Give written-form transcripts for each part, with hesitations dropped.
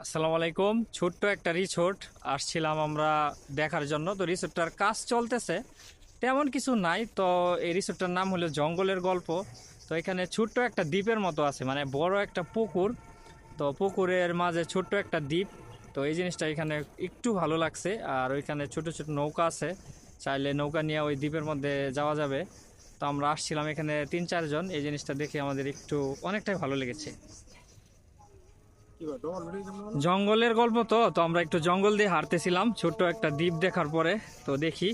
আসসালামু আলাইকুম। ছোট্ট একটা রিসোর্ট আসছিলাম আমরা দেখার জন্য। তো রিসোর্টটার কাজ চলতেছে, তেমন কিছু নাই। তো এই রিসোর্টটার নাম হলো জঙ্গলের গল্প। তো এখানে ছোট্ট একটা দ্বীপের মতো আছে, মানে বড় একটা পুকুর। তো পুকুরের মাঝে ছোট্ট একটা দ্বীপ। তো এই জিনিসটা এখানে একটু ভালো লাগছে। আর ওইখানে ছোট ছোট নৌকা আছে, চাইলে নৌকা নিয়ে ওই দ্বীপের মধ্যে যাওয়া যাবে। তো আমরা আসছিলাম এখানে 3-4 জন। এই জিনিসটা দেখে আমাদের একটু অনেকটাই ভালো লেগেছে। জঙ্গলের গল্প তো তো আমরা একটু জঙ্গল দিয়ে হাঁটতেছিলাম ছোট্ট একটা দ্বীপ দেখার পরে। তো দেখি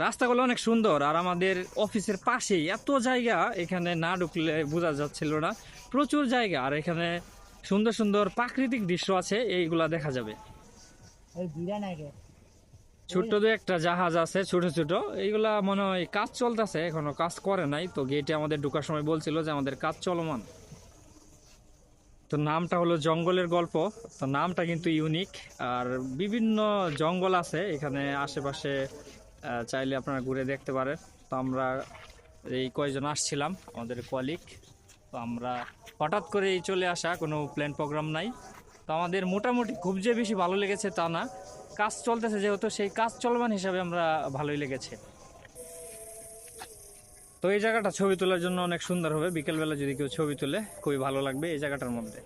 রাস্তাগুলো অনেক সুন্দর, আর আমাদের অফিসের পাশেই এত জায়গা, এখানে না ঢুকলে বোঝা যাচ্ছিল না। প্রচুর জায়গা, আর এখানে সুন্দর সুন্দর প্রাকৃতিক দৃশ্য আছে, এইগুলা দেখা যাবে। ছোট্ট দু একটা জাহাজ আছে ছোট ছোট, এইগুলা মনে হয় কাজ চলতেছে, এখনো কাজ করে নাই। তো গেটে আমাদের ঢোকার সময় বলছিল যে আমাদের কাজ চলমান। তো নামটা হলো জঙ্গলের গল্প। তো নামটা কিন্তু ইউনিক। আর বিভিন্ন জঙ্গল আছে এখানে আশেপাশে, চাইলে আপনারা ঘুরে দেখতে পারেন। তো আমরা এই কয়েকজন আসছিলাম, আমাদের কলিগ। তো আমরা হঠাৎ করেই চলে আসা, কোনো প্ল্যান প্রোগ্রাম নাই। তো আমাদের মোটামুটি খুব যে বেশি ভালো লেগেছে তা না, কাজ চলতেছে যেহেতু, সেই কাজ চলমান হিসাবে আমরা ভালোই লেগেছে। তো এই জায়গাটা ছবি তোলার জন্য অনেক সুন্দর হবে, বিকেলবেলা যদি কেউ ছবি তোলে খুবই ভালো লাগবে এই জায়গাটার মধ্যে।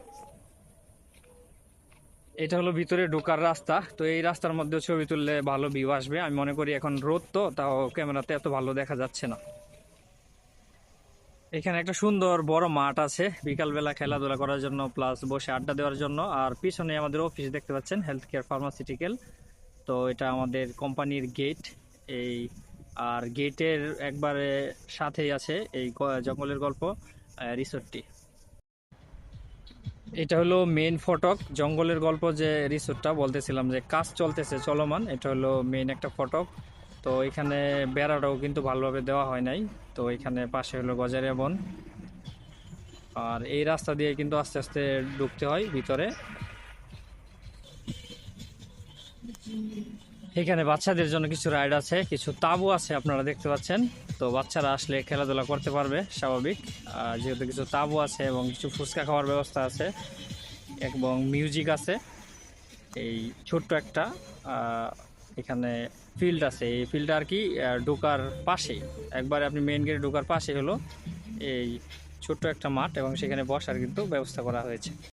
এটা হলো ভিতরে ঢোকার রাস্তা। তো এই রাস্তার মধ্যে ছবি তুললে ভালো ভিউ আসবে আমি মনে করি। এখন রোদ তো, তাও ক্যামেরাতে এত ভালো দেখা যাচ্ছে না। এখানে একটা সুন্দর বড় মাঠ আছে বিকালবেলা খেলাধুলা করার জন্য, প্লাস বসে আড্ডা দেওয়ার জন্য। আর পিছনে আমাদের অফিস দেখতে পাচ্ছেন, হেলথ কেয়ার ফার্মাসিউটিক্যাল। তো এটা আমাদের কোম্পানির গেট। এই আর গেটের একবারে সাথেই আছে এই জঙ্গলের গল্প রিসোর্টটি। এটা হলো মেইন ফটক, জঙ্গলের গল্প যে রিসোর্টটা বলতেছিলাম যে কাজ চলতেছে চলমান, এটা হলো মেইন একটা ফটক। তো এখানে বেড়াটাও কিন্তু ভালোভাবে দেওয়া হয় নাই। তো এখানে পাশে হলো গজারিয়া বন। আর এই রাস্তা দিয়ে কিন্তু আস্তে আস্তে ঢুকতে হয় ভিতরে। এখানে বাচ্চাদের জন্য কিছু রাইড আছে, কিছু তাঁবু আছে আপনারা দেখতে পাচ্ছেন। তো বাচ্চারা আসলে খেলাধুলা করতে পারবে স্বাভাবিক, যেহেতু কিছু তাঁবু আছে এবং কিছু ফুচকা খাওয়ার ব্যবস্থা আছে এবং মিউজিক আছে। এই ছোট্ট একটা এখানে ফিল্ড আছে, এই ফিল্ডটা আর কি ঢোকার পাশেই, একবারে আপনি মেইন গেটে ঢোকার পাশে হলো এই ছোট্ট একটা মাঠ, এবং সেখানে বসার কিন্তু ব্যবস্থা করা হয়েছে।